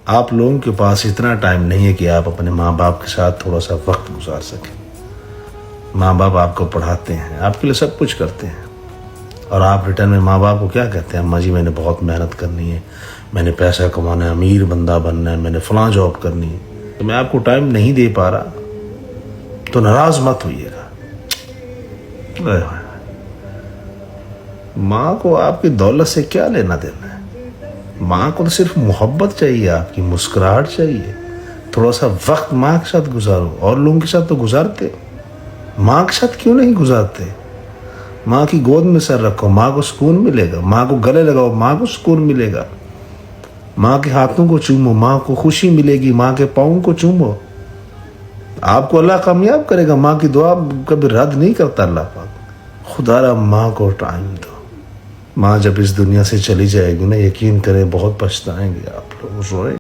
آپ لوگوں کے پاس اتنا ٹائم نہیں ہے کہ آپ اپنے ماں باپ کے ساتھ تھوڑا سا وقت گزار سکیں. ماں باپ آپ کو پڑھاتے ہیں، آپ کے لیے سب کچھ کرتے ہیں، اور آپ ریٹرن میں ماں باپ کو کیا کہتے ہیں؟ اماں جی میں نے بہت محنت کرنی ہے، میں نے پیسہ کمانا ہے، امیر بندہ بننا ہے، میں نے فلاں جاب کرنی ہے. تو میں آپ کو ٹائم نہیں دے پا رہا تو ناراض مت ہوئیے گا. ماں کو آپ کی دولت سے کیا لینا دینا ہے؟ ماں کو تو صرف محبت چاہیے، آپ کی مسکراہٹ چاہیے. تھوڑا سا وقت ماں کے ساتھ گزارو. اور لوگوں کے ساتھ تو گزارتے ہو، ماں کے ساتھ کیوں نہیں گزارتے؟ ماں کی گود میں سر رکھو، ماں کو سکون ملے گا. ماں کو گلے لگاؤ، ماں کو سکون ملے گا. ماں کے ہاتھوں کو چومو، ماں کو خوشی ملے گی. ماں کے پاؤں کو چومو، آپ کو اللہ کامیاب کرے گا. ماں کی دعا کبھی رد نہیں کرتا اللہ پاک. خدا را ماں کو ٹائم دو. ماں جب اس دنیا سے چلی جائے گی نا، یقین کریں بہت پچھتائیں گے آپ لوگ. روئے